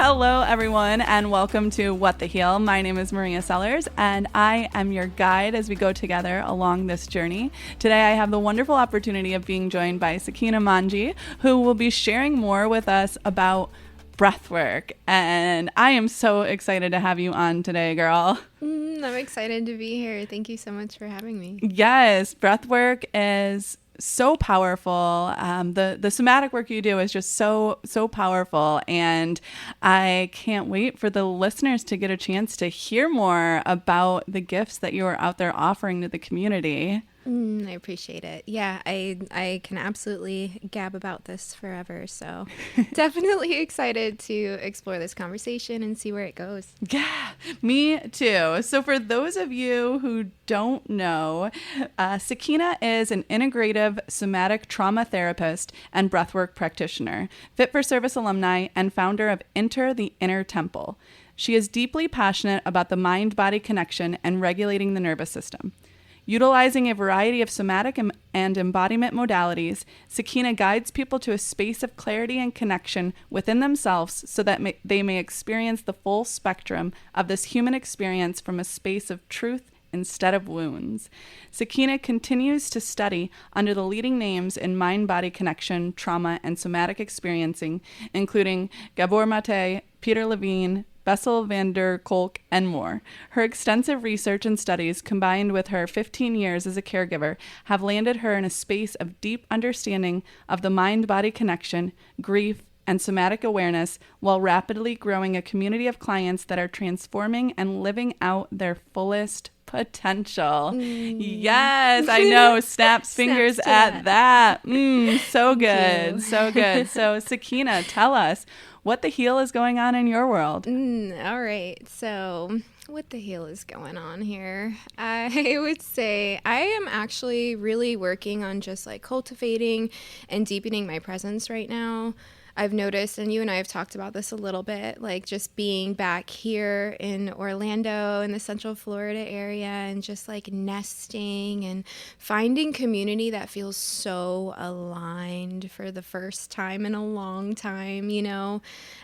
Hello, everyone, and welcome to What the Heal. My name is Maria Sellars, and I am your guide as we go together along this journey. Today, I have the wonderful opportunity of being joined by Sakina Manji, who will be sharing more with us about breathwork. And I am so excited to have you on today, girl. I'm excited to be here. Thank you so much for having me. Yes, breathwork is so powerful. The somatic work you do is just so powerful, and I can't wait for the listeners to get a chance to hear more about the gifts that you are out there offering to the community. I appreciate it. Yeah, I can absolutely gab about this forever. So definitely excited to explore this conversation and see where it goes. Yeah, me too. So for those of you who don't know, Sakina is an integrative somatic trauma therapist and breathwork practitioner, fit for service alumni, and founder of Enter the Inner Temple. She is deeply passionate about the mind-body connection and regulating the nervous system. Utilizing a variety of somatic and embodiment modalities, Sakina guides people to a space of clarity and connection within themselves so that they may experience the full spectrum of this human experience from a space of truth instead of wounds. Sakina continues to study under the leading names in mind-body connection, trauma, and somatic experiencing, including Gabor Mate, Peter Levine, Bessel Van der Kolk, and more. Her extensive research and studies, combined with her 15 years as a caregiver, have landed her in a space of deep understanding of the mind-body connection, grief, and somatic awareness, while rapidly growing a community of clients that are transforming and living out their fullest potential. Yes, I know. Snaps fingers at that. So good. So good. So Sakina, tell us, what the heal is going on in your world? All right. So what the heal is going on here? I would say I am actually really working on just like cultivating and deepening my presence right now. I've noticed, and you and I have talked about this a little bit, like just being back here in Orlando in the Central Florida area and just like nesting and finding community that feels so aligned for the first time in a long time, you know.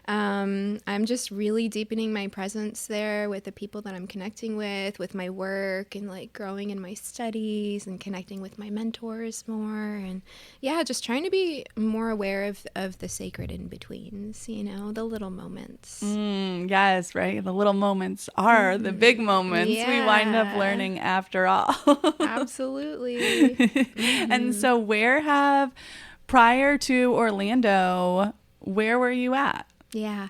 I'm just really deepening my presence there with the people that I'm connecting with my work, and like growing in my studies and connecting with my mentors more. And yeah, just trying to be more aware of the sacred in-betweens, you know, the little moments. Yes, right. The little moments are the big moments. Yeah. We wind up learning after all. Absolutely. And so prior to Orlando, where were you at? Yeah.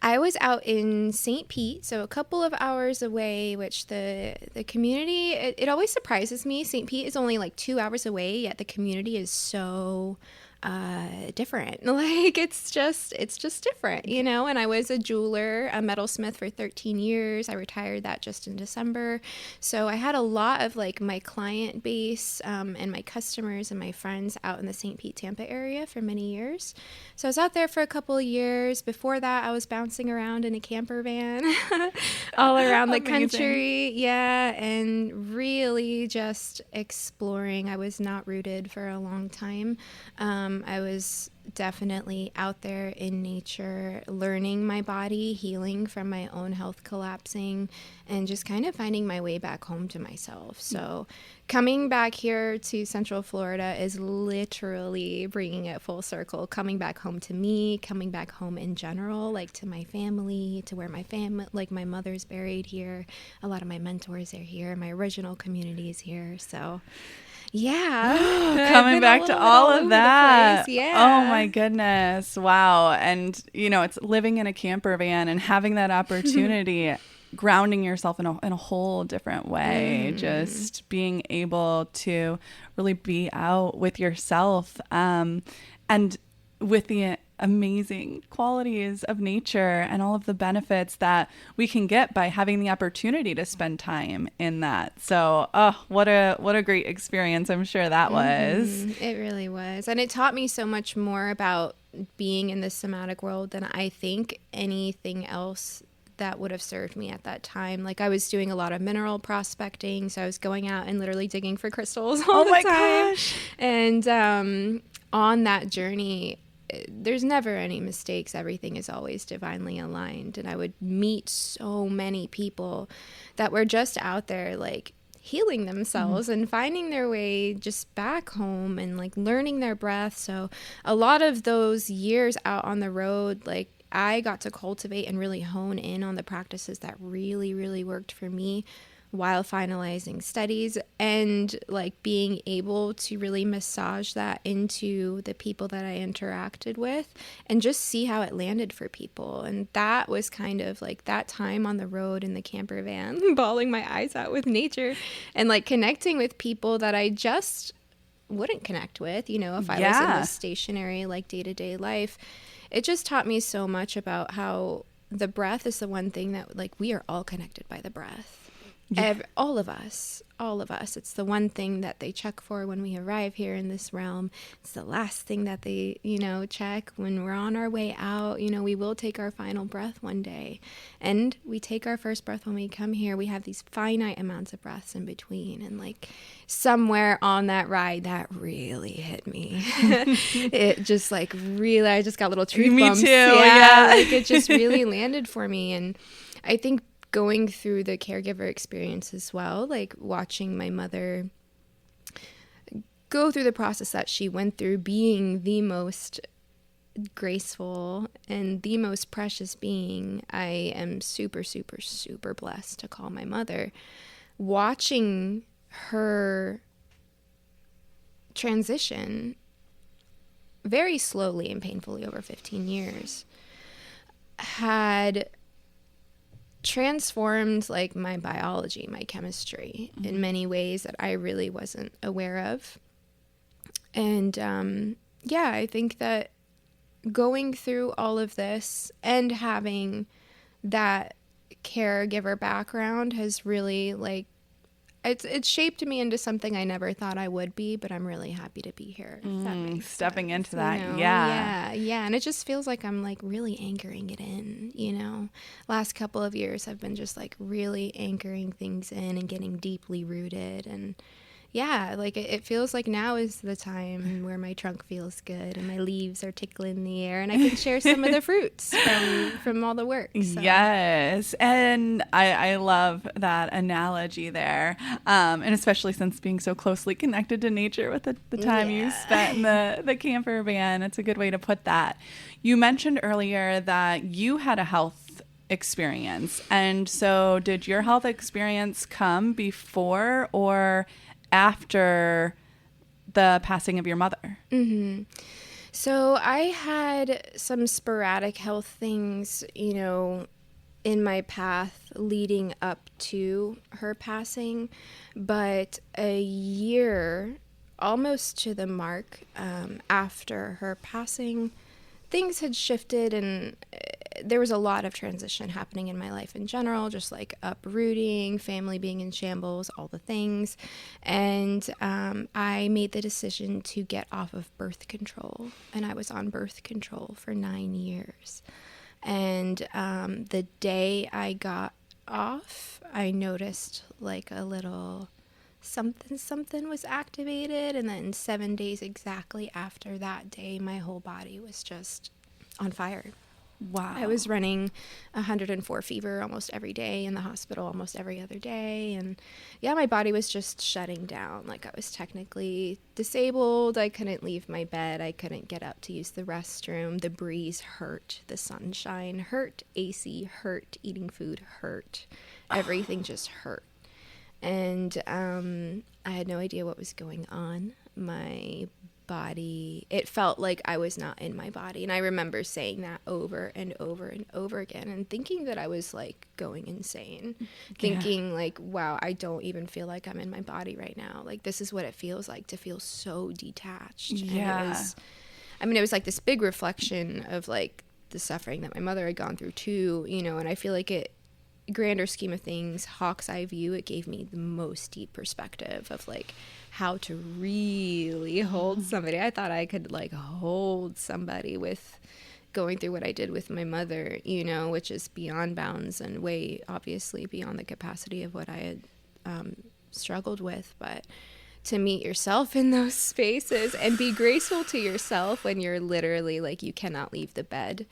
I was out in St. Pete, so a couple of hours away, which the community, it always surprises me. St. Pete is only like 2 hours away, yet the community is so different. Like it's just different, you know. And I was a jeweler, a metalsmith for 13 years. I retired that just in December. So I had a lot of like my client base and my customers and my friends out in the St. Pete, Tampa area for many years. So I was out there for a couple of years. Before that, I was bouncing around in a camper van all around the country. Yeah. And really just exploring. I was not rooted for a long time. I was definitely out there in nature, learning my body, healing from my own health collapsing, and just kind of finding my way back home to myself. So coming back here to Central Florida is literally bringing it full circle, coming back home to me, coming back home in general, like to my family, to where my family, like my mother's buried here. A lot of my mentors are here. My original community is here. So yeah. Coming back to all of that. Yeah. Oh my goodness. Wow. And you know, it's living in a camper van and having that opportunity, grounding yourself in a whole different way, just being able to really be out with yourself, and with the amazing qualities of nature and all of the benefits that we can get by having the opportunity to spend time in that. So, what a great experience I'm sure that was. It really was. And it taught me so much more about being in the somatic world than I think anything else that would have served me at that time. Like I was doing a lot of mineral prospecting, so I was going out and literally digging for crystals all the time. Gosh. And on that journey, there's never any mistakes. Everything is always divinely aligned. And I would meet so many people that were just out there like healing themselves and finding their way just back home and like learning their breath. So a lot of those years out on the road, like I got to cultivate and really hone in on the practices that really, really worked for me while finalizing studies, and like being able to really massage that into the people that I interacted with and just see how it landed for people. And that was kind of like that time on the road in the camper van, bawling my eyes out with nature and like connecting with people that I just wouldn't connect with, you know, if I was in this stationary like day-to-day life. It just taught me so much about how the breath is the one thing that like we are all connected by the breath. All of us. It's the one thing that they check for when we arrive here in this realm. It's the last thing that they, you know, check when we're on our way out. You know, we will take our final breath one day, and we take our first breath when we come here. We have these finite amounts of breaths in between, and like somewhere on that ride, that really hit me. It just like really, I just got little truth bumps. Me too. Yeah. Like it just really landed for me. And I think going through the caregiver experience as well, like watching my mother go through the process that she went through, being the most graceful and the most precious being, I am super, super, super blessed to call my mother. Watching her transition very slowly and painfully over 15 years had transformed like my biology, my chemistry in many ways that I really wasn't aware of. And yeah, I think that going through all of this and having that caregiver background has really like it's shaped me into something I never thought I would be, but I'm really happy to be here. Stepping into that, you know? yeah. And it just feels like I'm like really anchoring it in, you know. Last couple of years I've been just like really anchoring things in and getting deeply rooted, and yeah, like it feels like now is the time where my trunk feels good and my leaves are tickling the air and I can share some of the fruits from all the work. So. Yes. And I love that analogy there. And especially since being so closely connected to nature with the time you spent in the camper van, it's a good way to put that. You mentioned earlier that you had a health experience. And so did your health experience come before or after the passing of your mother? Mm-hmm. So I had some sporadic health things, you know, in my path leading up to her passing, but a year, almost to the mark, after her passing, things had shifted and there was a lot of transition happening in my life in general, just like uprooting, family being in shambles, all the things. And I made the decision to get off of birth control. And I was on birth control for 9 years. And the day I got off, I noticed like a little something was activated. And then 7 days exactly after that day, my whole body was just on fire. Wow. I was running 104 fever almost every day, in the hospital almost every other day. And yeah, my body was just shutting down. Like I was technically disabled. I couldn't leave my bed. I couldn't get up to use the restroom. The breeze hurt. The sunshine hurt. AC hurt. Eating food hurt. Everything just hurt. And I had no idea what was going on. My body, it felt like I was not in my body. And I remember saying that over and over and over again and thinking that I was like going insane, thinking like, wow, I don't even feel like I'm in my body right now. Like this is what it feels like to feel so detached. Yeah. And it was like this big reflection of like the suffering that my mother had gone through too, you know, and I feel like it, grander scheme of things, hawk's eye view, it gave me the most deep perspective of like how to really hold somebody. I thought I could like hold somebody with going through what I did with my mother, you know, which is beyond bounds and way obviously beyond the capacity of what I had struggled with. But to meet yourself in those spaces and be graceful to yourself when you're literally like, you cannot leave the bed.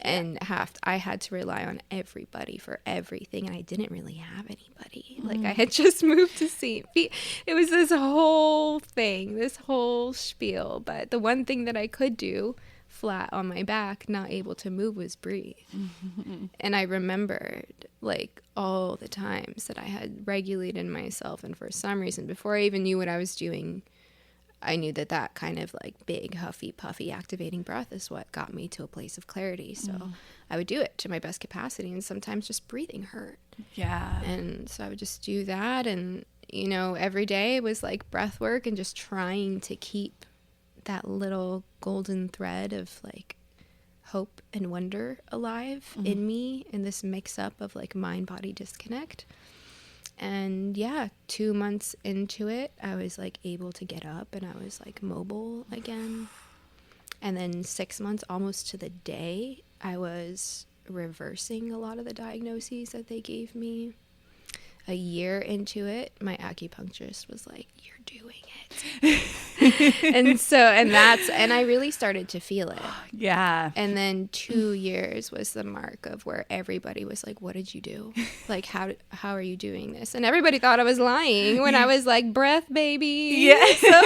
And I had to rely on everybody for everything. And I didn't really have anybody. Like, I had just moved to St. Pete. It was this whole thing, this whole spiel. But the one thing that I could do, flat on my back, not able to move, was breathe. And I remembered, like, all the times that I had regulated myself. And for some reason, before I even knew what I was doing, I knew that kind of like big, huffy, puffy, activating breath is what got me to a place of clarity. So I would do it to my best capacity, and sometimes just breathing hurt. Yeah. And so I would just do that. And, you know, every day was like breath work and just trying to keep that little golden thread of like hope and wonder alive in me in this mix up of like mind-body disconnect. And yeah, 2 months into it, I was like able to get up and I was like mobile again. And then 6 months, almost to the day, I was reversing a lot of the diagnoses that they gave me. A year into it, my acupuncturist was like, "You're doing it." and I really started to feel it. Yeah. And then 2 years was the mark of where everybody was like, "What did you do? Like, how are you doing this?" And everybody thought I was lying when I was like, "Breath, baby." Yeah. So,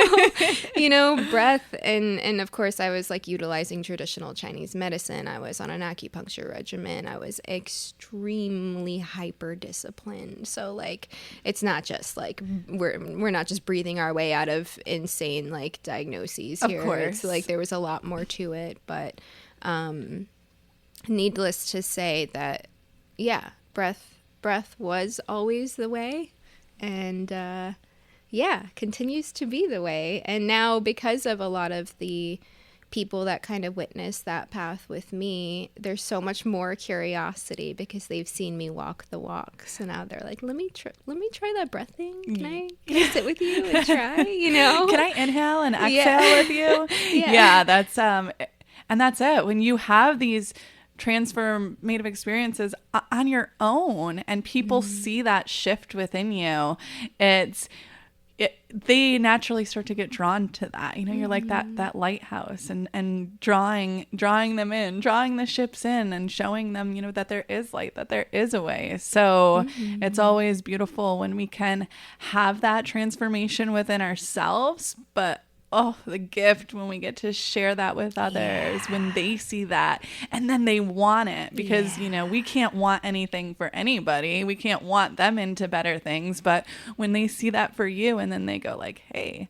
you know, breath. And of course I was like utilizing traditional Chinese medicine. I was on an acupuncture regimen. I was extremely hyper disciplined. So like, it's not just like we're not just breathing our way out of insane like diagnoses here. Of course. It's like there was a lot more to it, but needless to say that, yeah, breath was always the way, and continues to be the way. And now, because of a lot of the people that kind of witnessed that path with me, there's so much more curiosity because they've seen me walk the walk. So now they're like, let me try that breath thing. Can I sit with you and try, you know? Can I inhale and exhale with you? Yeah, that's and that's it. When you have these transformative experiences on your own and people see that shift within you, they naturally start to get drawn to that. You know, you're like that lighthouse and drawing them in, drawing the ships in and showing them, you know, that there is light, that there is a way. So it's always beautiful when we can have that transformation within ourselves, but the gift when we get to share that with others, when they see that and then they want it, because you know, we can't want anything for anybody, we can't want them into better things, but when they see that for you and then they go like, hey,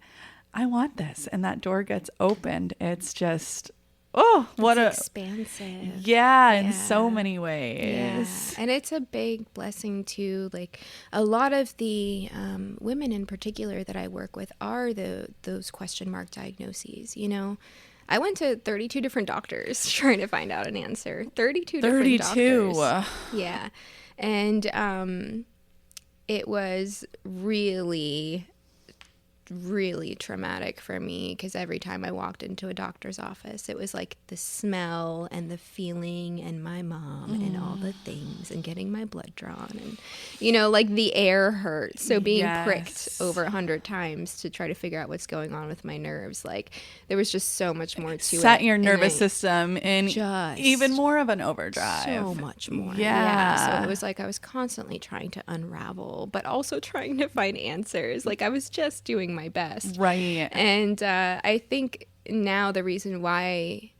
I want this, and that door gets opened, it's just it's expansive. In so many ways. Yeah. And it's a big blessing too. Like, a lot of the women in particular that I work with are those question mark diagnoses. You know, I went to 32 different doctors trying to find out an answer. 32 different doctors. Yeah. And it was really traumatic for me, because every time I walked into a doctor's office, it was like the smell and the feeling and my mom and all the things and getting my blood drawn, and, you know, like the air hurt. So being pricked over 100 times to try to figure out what's going on with my nerves, like there was just so much more to it. Set your nervous system in even more of an overdrive. So much more. Yeah. So it was like I was constantly trying to unravel, but also trying to find answers. Like, I was just doing my best. Right. And I think now the reason why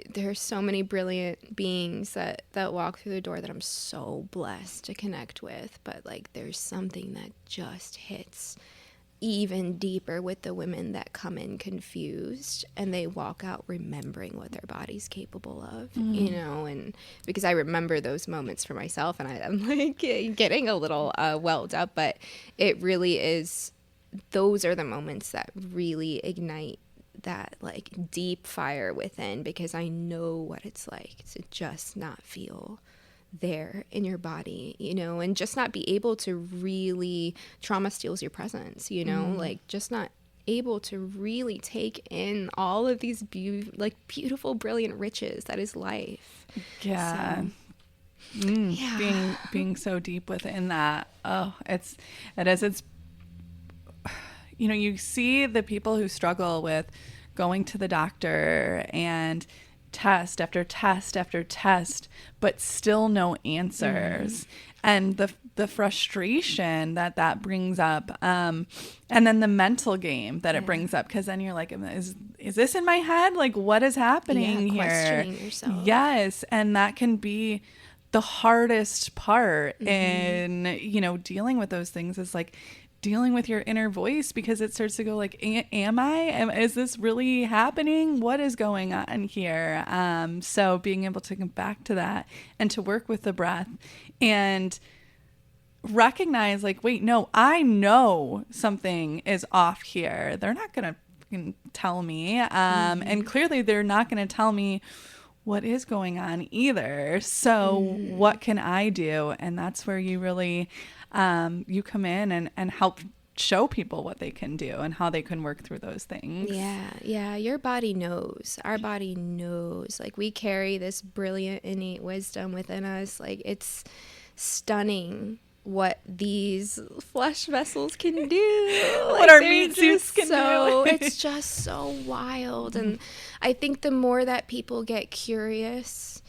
there are so many brilliant beings that walk through the door that I'm so blessed to connect with, but like there's something that just hits even deeper with the women that come in confused and they walk out remembering what their body's capable of, you know, and because I remember those moments for myself, and I'm like getting a little welled up, but it really is, those are the moments that really ignite that like deep fire within, because I know what it's like to just not feel there in your body, you know, and just not be able to really, trauma steals your presence, you know, like just not able to really take in all of these beautiful, brilliant riches that is life. Yeah. Being so deep within that. It's you see the people who struggle with going to the doctor and test after test after test, but still no answers. And the frustration that brings up, and then the mental game that it brings up, because then you're like, is this in my head? Like, what is happening here? Questioning yourself. Yes, and that can be the hardest part in dealing with those things, is like dealing with your inner voice, because it starts to go like, is this really happening? What is going on here? So being able to come back to that and to work with the breath and recognize, like, wait, no, I know something is off here. They're not going to tell me. And clearly they're not going to tell me what is going on either. So what can I do? And that's where you really, you come in and help show people what they can do and how they can work through those things. Yeah. Your body knows. Our body knows. Like, we carry this brilliant innate wisdom within us. Like, it's stunning what these flesh vessels can do. What our meat suits can do. It's just so wild. And I think the more that people get curious,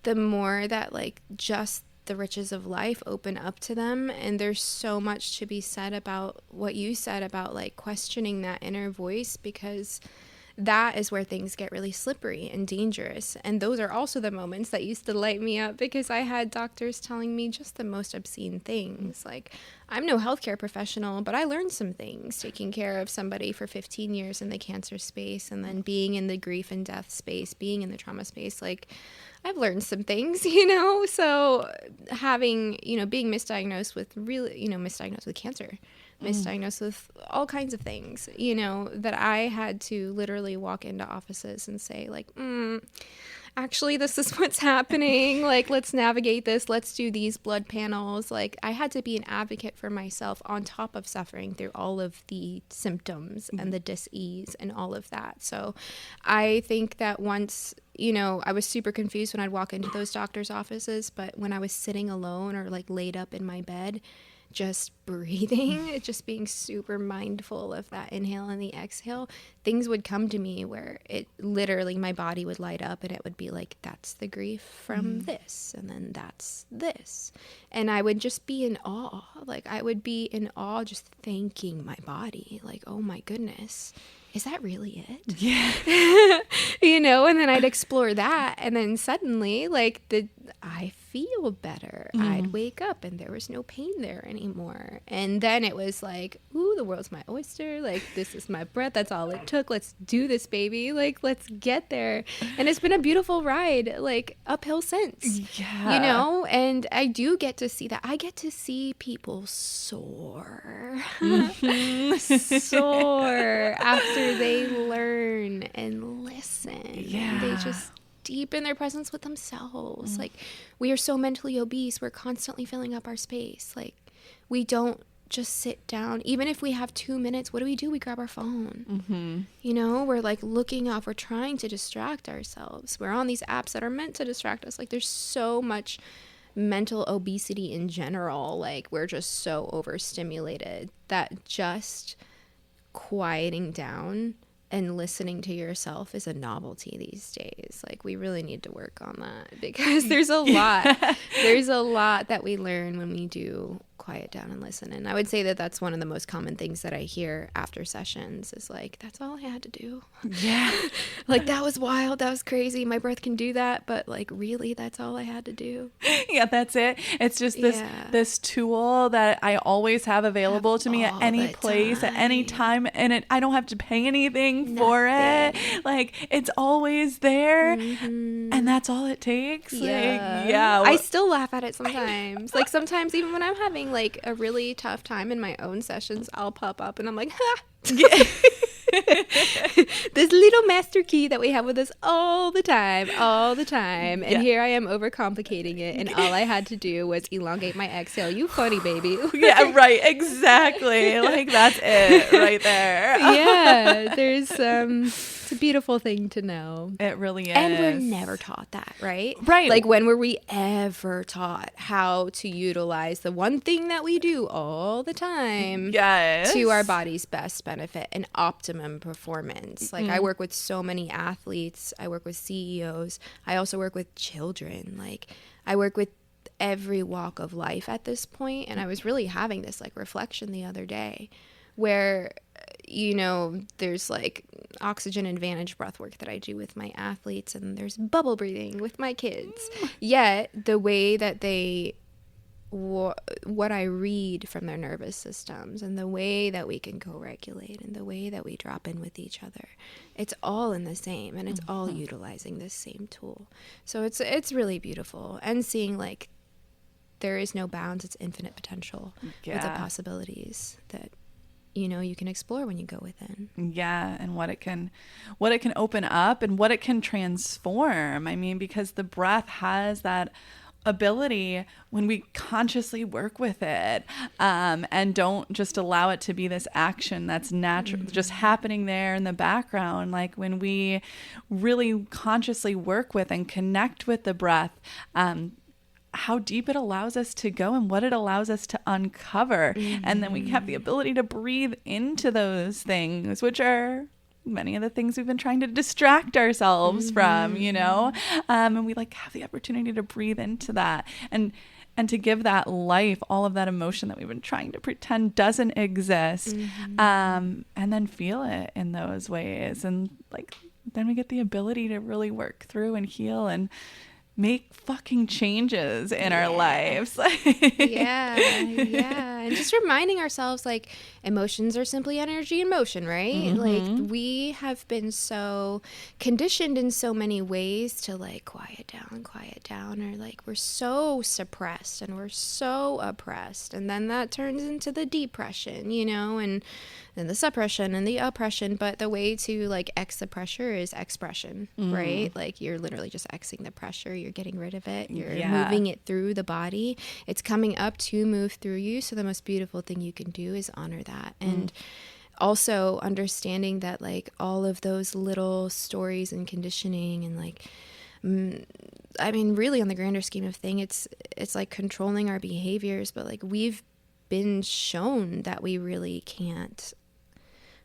the more that, like, just the riches of life open up to them. And there's so much to be said about what you said about, like, questioning that inner voice, because that is where things get really slippery and dangerous. And those are also the moments that used to light me up, because I had doctors telling me just the most obscene things. Like, I'm no healthcare professional, but I learned some things taking care of somebody for 15 years in the cancer space, and then being in the grief and death space, being in the trauma space. Like, I've learned some things, so having, being misdiagnosed with misdiagnosed with cancer, misdiagnosed with all kinds of things, that I had to literally walk into offices and say, like, actually, this is what's happening. Like, let's navigate this. Let's do these blood panels. Like, I had to be an advocate for myself on top of suffering through all of the symptoms and the dis-ease and all of that. So I think that once, I was super confused when I'd walk into those doctors' offices, but when I was sitting alone or, like, laid up in my bed, just breathing, just being super mindful of that inhale and the exhale, things would come to me where it literally, my body would light up and it would be like, that's the grief from this, and then that's this. And I would just be in awe. Like, I would be in awe just thanking my body. Like, oh my goodness, is that really it? Yeah. And then I'd explore that. And then suddenly, like, I feel better. I'd wake up and there was no pain there anymore. And then it was like, ooh, the world's my oyster. Like, this is my breath. That's all it took. Let's do this, baby. Like, let's get there. And it's been a beautiful ride, like, uphill since. Yeah. And I do get to see that. I get to see people soar. Soar after they learn and listen. Yeah. They just deepen their presence with themselves. Like, we are so mentally obese. We're constantly filling up our space. Like, we don't just sit down. Even if we have 2 minutes, what do? We grab our phone. We're, like, looking off. We're trying to distract ourselves. We're on these apps that are meant to distract us. Like, there's so much mental obesity in general. Like, we're just so overstimulated that just quieting down and listening to yourself is a novelty these days. Like, we really need to work on that, because there's a lot. There's a lot that we learn when we do quiet down and listen. And I would say that that's one of the most common things that I hear after sessions is like, that's all I had to do. Yeah. Like, that was wild. That was crazy. My breath can do that. But, like, really, that's all I had to do. Yeah, that's it. It's just this tool that I always have available to me at any place, at any time. And I don't have to pay anything for it. Like, it's always there. And that's all it takes. Yeah. Like, I still laugh at it sometimes. Like, sometimes even when I'm having, like, a really tough time in my own sessions, I'll pop up and I'm like, ha! This little master key that we have with us all the time. And here I am overcomplicating it, and all I had to do was elongate my exhale. You funny baby. Yeah, right, exactly. Like, that's it right there. Yeah, there's It's a beautiful thing to know. It really is. And we're never taught that, right? Right. Like, when were we ever taught how to utilize the one thing that we do all the time to our body's best benefit and optimum performance? Like, I work with so many athletes. I work with CEOs. I also work with children. Like, I work with every walk of life at this point. And I was really having this like reflection the other day where, you know, there's like oxygen advantage breath work that I do with my athletes, and there's bubble breathing with my kids. Yet the way that they, what I read from their nervous systems and the way that we can co-regulate and the way that we drop in with each other, it's all in the same, and it's all utilizing this same tool. So it's really beautiful, and seeing like there is no bounds, it's infinite potential with the possibilities that, you know, you can explore when you go within. Yeah, and what it can open up and what it can transform. I mean, because the breath has that ability when we consciously work with it, and don't just allow it to be this action that's natural, just happening there in the background. Like when we really consciously work with and connect with the breath, how deep it allows us to go and what it allows us to uncover. And then we have the ability to breathe into those things, which are many of the things we've been trying to distract ourselves from, you know, and we like have the opportunity to breathe into that and to give that life, all of that emotion that we've been trying to pretend doesn't exist, and then feel it in those ways. And like, then we get the ability to really work through and heal and make fucking changes in our lives. And just reminding ourselves, like, emotions are simply energy in motion, right? Like, we have been so conditioned in so many ways to like quiet down, or like we're so suppressed and we're so oppressed, and then that turns into the depression, you know, and then the suppression and the oppression. But the way to like X the pressure is expression, right? Like, you're literally just Xing the pressure, you're getting rid of it, you're moving it through the body, it's coming up to move through you. So the most beautiful thing you can do is honor that. And also understanding that like all of those little stories and conditioning and like, I mean, really on the grander scheme of thing, it's like controlling our behaviors, but like we've been shown that we really can't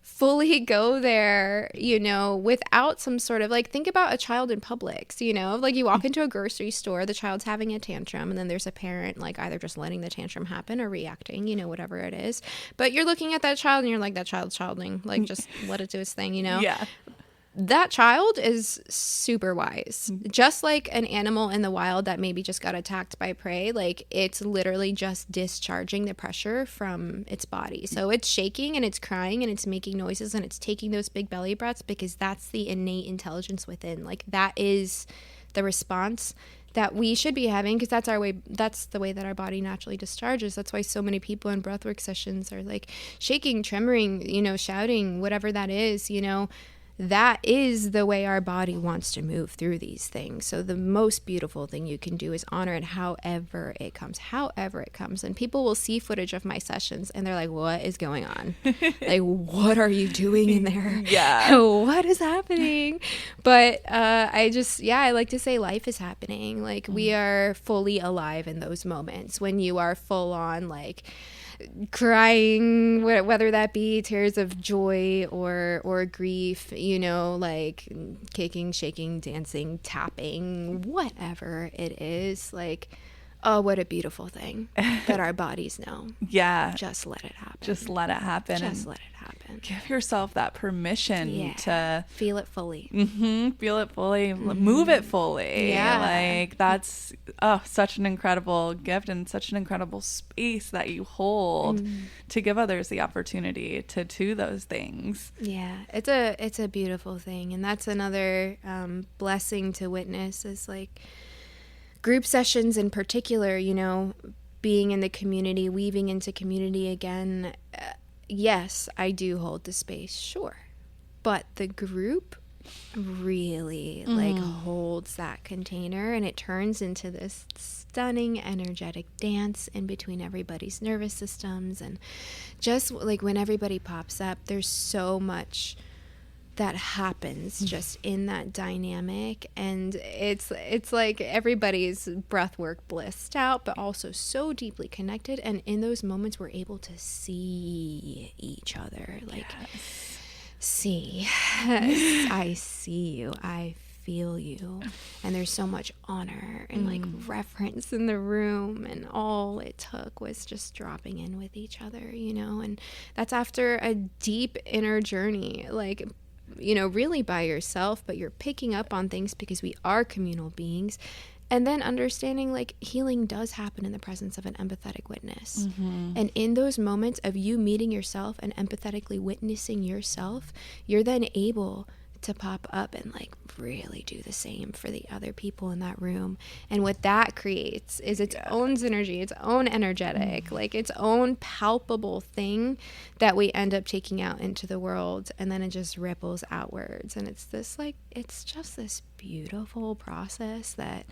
fully go there, you know, without some sort of like, think about a child in Publix, you know, like you walk into a grocery store, the child's having a tantrum, and then there's a parent like either just letting the tantrum happen or reacting, you know, whatever it is. But you're looking at that child and you're like, that child's childing, like just let it do its thing, you know? Yeah. That child is super wise. Just like an animal in the wild that maybe just got attacked by prey, like it's literally just discharging the pressure from its body. So it's shaking and it's crying and it's making noises and it's taking those big belly breaths because that's the innate intelligence within. Like, that is the response that we should be having, because that's our way. That's the way that our body naturally discharges. That's why so many people in breathwork sessions are like shaking, tremoring, you know, shouting, whatever that is, you know. That is the way our body wants to move through these things. So the most beautiful thing you can do is honor it however it comes. And people will see footage of my sessions and they're like, what is going on? Like, what are you doing in there? Yeah. What is happening? But I like to say life is happening. Like, we are fully alive in those moments when you are full on like crying, whether that be tears of joy or grief, you know, like kicking, shaking, dancing, tapping, whatever it is. Like, oh, what a beautiful thing that our bodies know. Yeah. Just let it happen. Just let it happen. Just let it happen. Give yourself that permission to feel it fully. Feel it fully. Move it fully. Yeah. Like, that's such an incredible gift and such an incredible space that you hold to give others the opportunity to do those things. Yeah, it's a beautiful thing. And that's another blessing to witness, is like group sessions in particular, you know, being in the community, weaving into community again. Yes, I do hold the space, sure. But the group really like holds that container, and it turns into this stunning energetic dance in between everybody's nervous systems. And just like when everybody pops up, there's so much that happens just in that dynamic. And it's like everybody's breathwork blissed out, but also so deeply connected. And in those moments, we're able to see each other. Like, see, I see you. I feel you. And there's so much honor and like reverence in the room. And all it took was just dropping in with each other, you know, and that's after a deep inner journey, like, you know, really by yourself, but you're picking up on things because we are communal beings. And then understanding like healing does happen in the presence of an empathetic witness. And in those moments of you meeting yourself and empathetically witnessing yourself, you're then able to pop up and like really do the same for the other people in that room. And what that creates is its own synergy, its own energetic, like its own palpable thing that we end up taking out into the world, and then it just ripples outwards. And it's this like, it's just this beautiful process that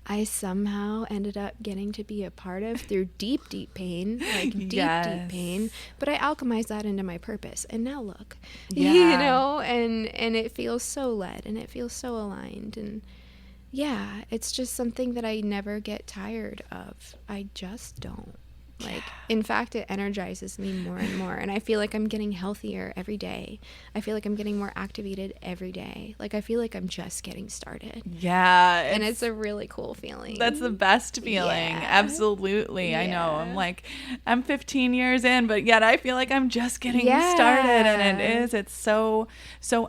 I somehow ended up getting to be a part of through deep pain, like deep pain. But I alchemized that into my purpose. And now look, you know, and it feels so led and it feels so aligned. And yeah, it's just something that I never get tired of. I just don't. Like, in fact, it energizes me more and more. And I feel like I'm getting healthier every day. I feel like I'm getting more activated every day. Like, I feel like I'm just getting started. Yeah. And it's a really cool feeling. That's the best feeling. Yeah. Absolutely. Yeah. I know. I'm like, I'm 15 years in, but yet I feel like I'm just getting started. And it's so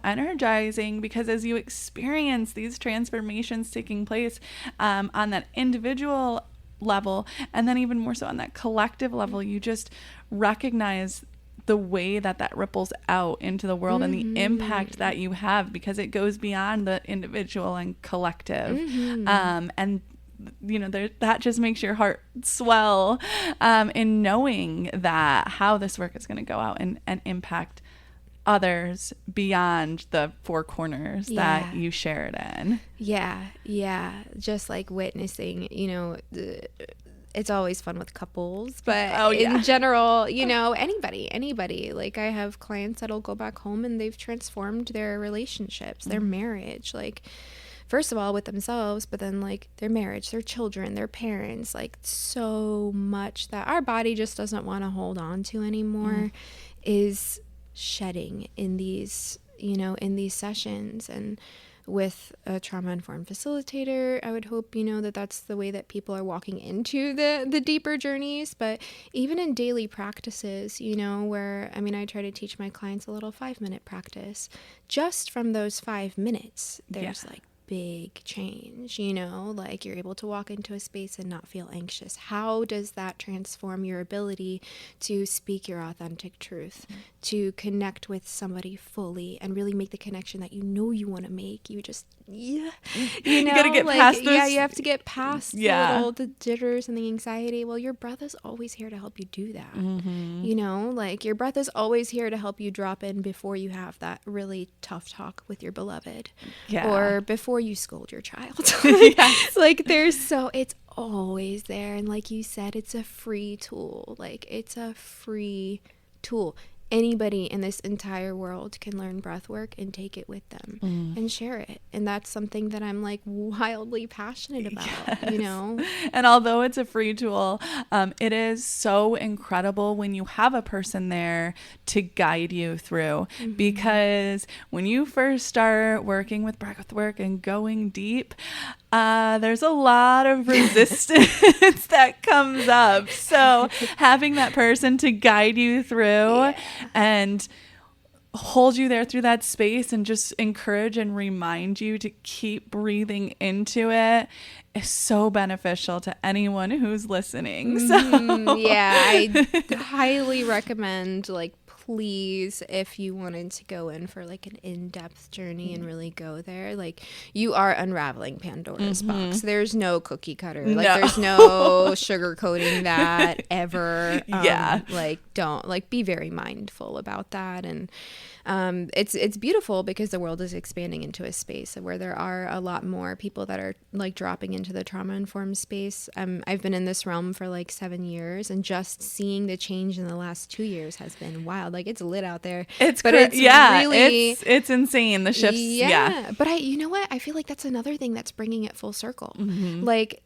energizing, because as you experience these transformations taking place on that individual level, and then even more so on that collective level, you just recognize the way that ripples out into the world and the impact that you have, because it goes beyond the individual and collective. And you know, that just makes your heart swell in knowing that how this work is going to go out and impact others beyond the four corners that you share it in. Yeah. Just like witnessing, you know, it's always fun with couples, but in general, you know, anybody, like I have clients that'll go back home and they've transformed their relationships, their marriage, like first of all with themselves, but then like their marriage, their children, their parents, like so much that our body just doesn't want to hold on to anymore is shedding in these, you know, in these sessions. And with a trauma-informed facilitator, I would hope, you know, that's the way that people are walking into the deeper journeys. But even in daily practices, you know, where, I mean, I try to teach my clients a little 5-minute practice. Just from those 5 minutes, there's like big change, you know, like you're able to walk into a space and not feel anxious. How does that transform your ability to speak your authentic truth, to connect with somebody fully and really make the connection that you know you want to make? You just, you know, you gotta get like, past those, you have to get past the jitters and the anxiety. Well, your breath is always here to help you do that. You know, like your breath is always here to help you drop in before you have that really tough talk with your beloved, or before you scold your child. Like it's always there. And like you said, it's a free tool. Like it's a free tool. Anybody in this entire world can learn breath work and take it with them and share it. And that's something that I'm like wildly passionate about, you know? And although it's a free tool, it is so incredible when you have a person there to guide you through, because when you first start working with breathwork and going deep, there's a lot of resistance that comes up. So having that person to guide you through and hold you there through that space and just encourage and remind you to keep breathing into it is so beneficial to anyone who's listening. So I highly recommend, like, please, if you wanted to go in for like an in-depth journey and really go there, like you are unraveling Pandora's box. There's no cookie cutter. Like there's no sugarcoating that ever. Like don't, like, be very mindful about that. And it's beautiful because the world is expanding into a space where there are a lot more people that are like dropping into the trauma-informed space. I've been in this realm for like 7 years, and just seeing the change in the last 2 years has been wild. Like, it's lit out there. It's really, it's insane. The shifts. Yeah. But you know what? I feel like that's another thing that's bringing it full circle. Mm-hmm. Like,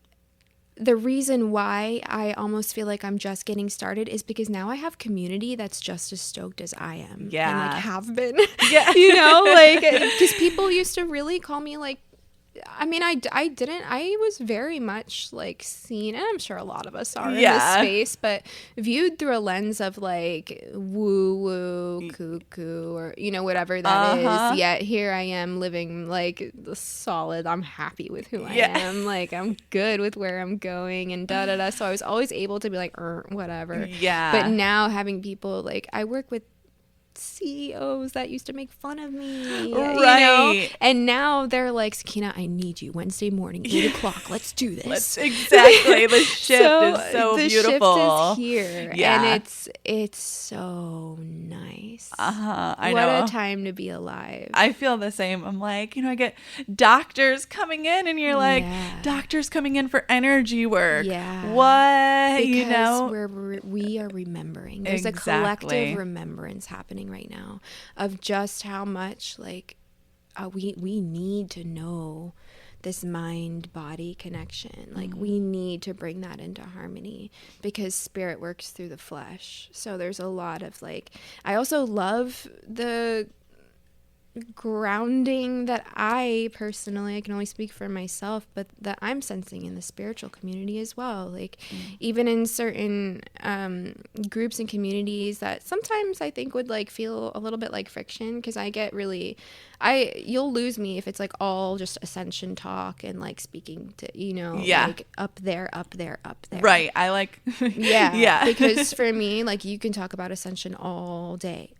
the reason why I almost feel like I'm just getting started is because now I have community that's just as stoked as I am. Yeah. And like have been. Yeah. You know, like, because people used to really call me like, I mean, I didn't. I was very much like seen, and I'm sure a lot of us are in this space, but viewed through a lens of like woo woo, cuckoo, or you know, whatever that is. Yet here I am living like the solid. I'm happy with who I am. Like, I'm good with where I'm going, and da da da. So I was always able to be like, whatever. Yeah. But now having people like, I work with CEOs that used to make fun of me, you know? And now they're like, Sakina, I need you Wednesday morning, 8:00. Let's do this. Exactly. The shift is so the beautiful. Shift is here, and it's so nice. I what know. a time to be alive. I feel the same. I'm like, you know, I get doctors coming in, and you're like, doctors coming in for energy work. Yeah. What? Because you know, we are remembering. There's a collective remembrance happening right now of just how much like we need to know this mind-body connection. Like, we need to bring that into harmony because spirit works through the flesh. So there's a lot of like, I also love the grounding that I personally, I can only speak for myself, but that I'm sensing in the spiritual community as well. Like, even in certain groups and communities that sometimes I think would like feel a little bit like friction, because I get really, you'll lose me if it's like all just ascension talk and like speaking to, you know, like up there. Right. I like, because for me, like, you can talk about ascension all day,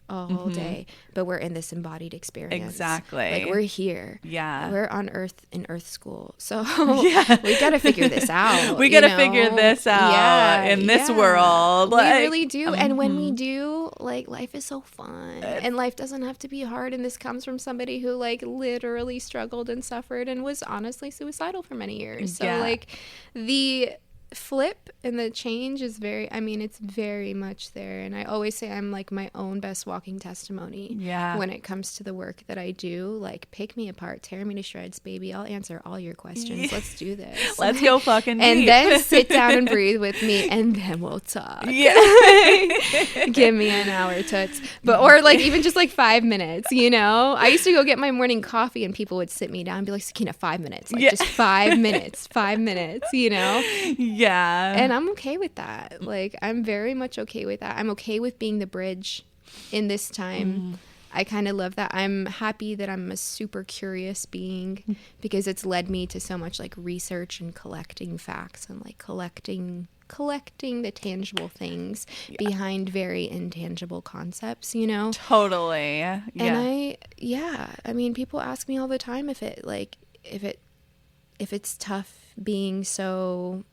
but we're in this embodied experience. Exactly. Like, we're here. Yeah. We're on Earth in Earth school. So we got to figure this out. We got to figure this out in this world. We really do. And when we do, like, life is so fun. And life doesn't have to be hard. And this comes from somebody who like literally struggled and suffered and was honestly suicidal for many years. So like the flip and the change is it's very much there. And I always say I'm like my own best walking testimony when it comes to the work that I do. Like, pick me apart, tear me to shreds, baby. I'll answer all your questions. Let's do this. Let's go fucking deep. And then sit down and breathe with me, and then we'll talk. Give me an hour, toots. Or like even just like 5 minutes, you know? I used to go get my morning coffee and people would sit me down and be like, Sakina, 5 minutes. Like, just 5 minutes, 5 minutes, you know? Yeah. And I'm okay with that. Like, I'm very much okay with that. I'm okay with being the bridge in this time. I kind of love that. I'm happy that I'm a super curious being because it's led me to so much like research and collecting facts and like collecting the tangible things behind very intangible concepts, you know? Totally. Yeah. And I mean, people ask me all the time if it's tough being so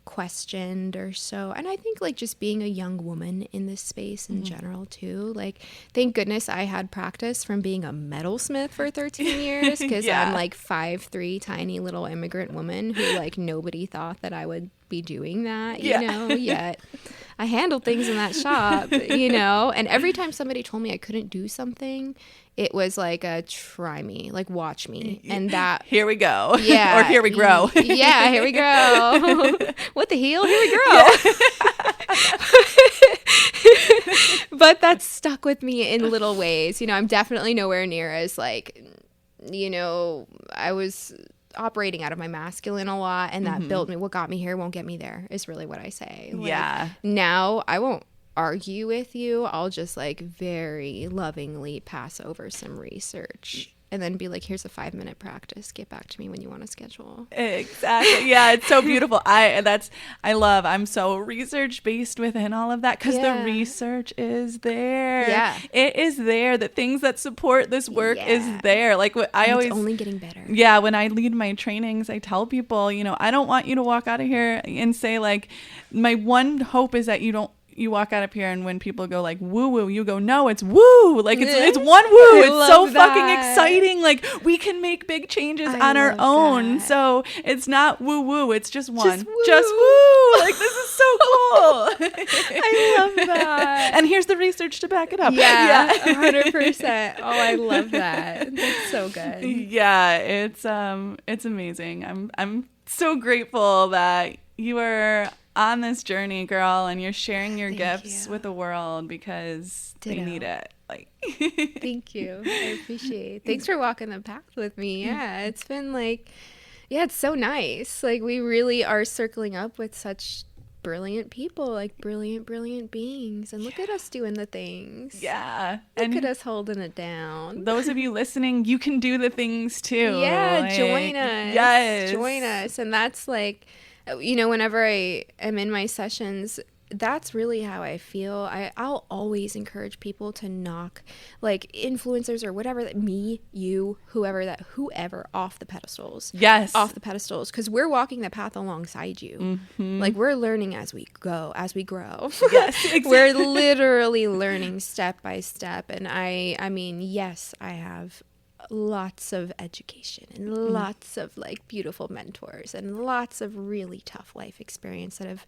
questioned or so, and I think like just being a young woman in this space in general too, like, thank goodness I had practice from being a metalsmith for 13 years because I'm like 5'3" tiny little immigrant woman who like nobody thought that I would be doing that, you know, yet I handled things in that shop, you know, and every time somebody told me I couldn't do something, it was like a try me, like watch me, and that here we go, or here we grow, here we grow. What the hell? Here we grow. But that's stuck with me in little ways. You know, I'm definitely nowhere near as like, you know, I was operating out of my masculine a lot, and that built me. What got me here won't get me there is really what I say. Like, now I won't argue with you. I'll just like very lovingly pass over some research and then be like, here's a 5-minute practice. Get back to me when you want to schedule. Exactly. Yeah, it's so beautiful. I'm so research based within all of that because the research is there. Yeah. It is there. The things that support this work is there. Like what it's only getting better. Yeah. When I lead my trainings, I tell people, you know, I don't want you to walk out of here and say like, my one hope is that you don't you walk out up here and when people go like woo woo, you go, no, it's woo. Like it's one woo. It's so fucking exciting. Like we can make big changes on our own. That. So it's not woo woo. It's just one. Just woo. Like this is so cool. I love that. And here's the research to back it up. Yeah. 100%. Oh, I love that. That's so good. Yeah, it's amazing. I'm so grateful that you are on this journey, girl, and you're sharing your gifts with the world because they need it. Like Thank you. I appreciate it. Thanks for walking the path with me. Yeah, it's been like, it's so nice. Like we really are circling up with such brilliant people, like brilliant beings, and look at us doing the things. Look at us holding it down. Those of you listening, you can do the things too. Join us. Join us. And that's like, whenever I am in my sessions, that's really how I feel. I'll always encourage people to knock like influencers or whatever, me, you, whoever off the pedestals. Yes. Off the pedestals. Because we're walking the path alongside you. Mm-hmm. Like we're learning as we grow. Yes, exactly. We're literally learning step by step. And I mean, yes, I have lots of education and lots of like beautiful mentors and lots of really tough life experience that have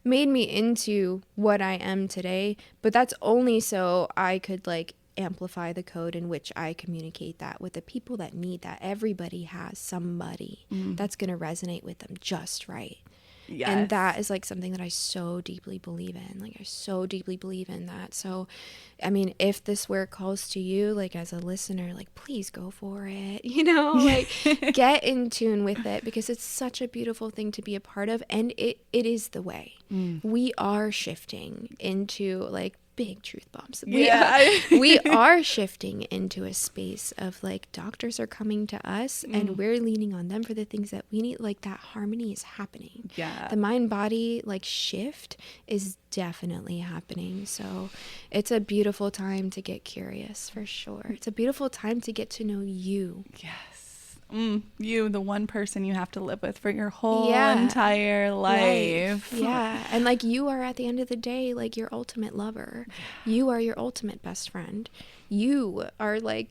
made me into what I am today, but that's only so I could like amplify the code in which I communicate that with the people that need that. Everybody has somebody that's going to resonate with them just right. Yes. And that is like something that I so deeply believe in. Like I so deeply believe in that. So, I mean, if this work calls to you, like as a listener, like please go for it, like get in tune with it because it's such a beautiful thing to be a part of. And it is the way. We are shifting into like big truth bombs. We are shifting into a space of like doctors are coming to us and we're leaning on them for the things that we need. Like that harmony is happening. Yeah. The mind body like shift is definitely happening. So it's a beautiful time to get curious for sure. It's a beautiful time to get to know you. Yes. You, the one person you have to live with for your whole entire life. Yeah. And like you are at the end of the day, like your ultimate lover. You are your ultimate best friend. You are like,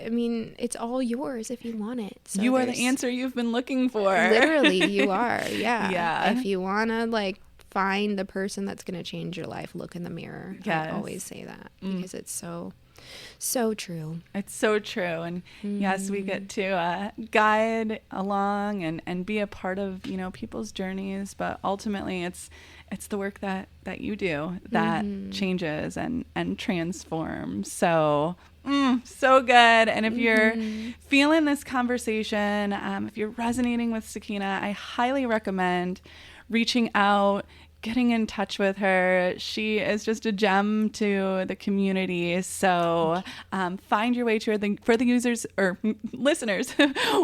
I mean, it's all yours if you want it. So you are the answer you've been looking for. Literally, you are. Yeah. Yeah. If you want to like find the person that's going to change your life, look in the mirror. Yes. I always say that because it's so true. It's so true. And yes, we get to guide along and be a part of, people's journeys. But ultimately, it's the work that you do that changes and transforms. So, so good. And if you're feeling this conversation, if you're resonating with Sakina, I highly recommend reaching out, getting in touch with her. She is just a gem to the community. So find your way to her. For the users or listeners,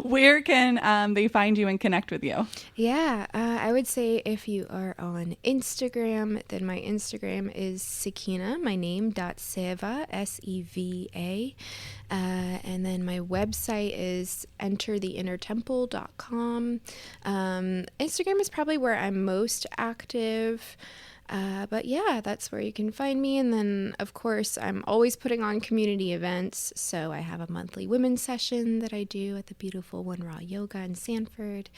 where can they find you and connect with you? Yeah, I would say if you are on Instagram, then my Instagram is Sakina, my name, .seva, S-E-V-A. And then my website is entertheinnertemple.com. Instagram is probably where I'm most active. But yeah, that's where you can find me. And then, of course, I'm always putting on community events. So I have a monthly women's session that I do at the beautiful One Raw Yoga in Sanford.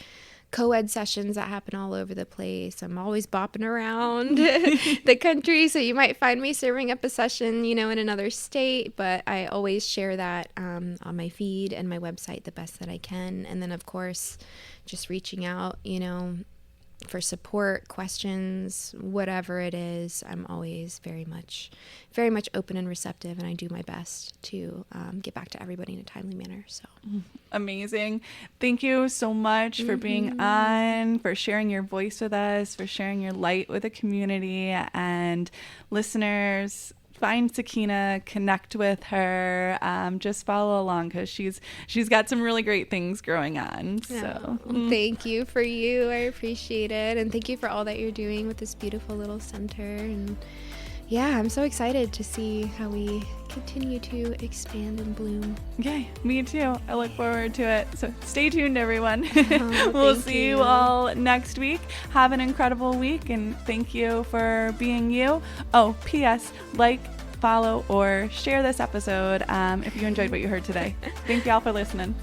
Co-ed sessions that happen all over the place. I'm always bopping around the country, so you might find me serving up a session, in another state, but I always share that on my feed and my website the best that I can. And then, of course, just reaching out, for support, questions, whatever it is. I'm always very much open and receptive, and I do my best to get back to everybody in a timely manner. So amazing. Thank you so much for being on, for sharing your voice with us, for sharing your light with the community. And listeners, find Sakina, connect with her, just follow along because she's got some really great things going on. So thank you for you. I appreciate it. And thank you for all that you're doing with this beautiful little center. And Yeah, I'm so excited to see how we continue to expand and bloom. Yay, me too. I look forward to it. So stay tuned, everyone. Oh, We'll see you all next week. Have an incredible week, and thank you for being you. Oh, P.S. Like, follow, or share this episode if you enjoyed what you heard today. Thank you all for listening.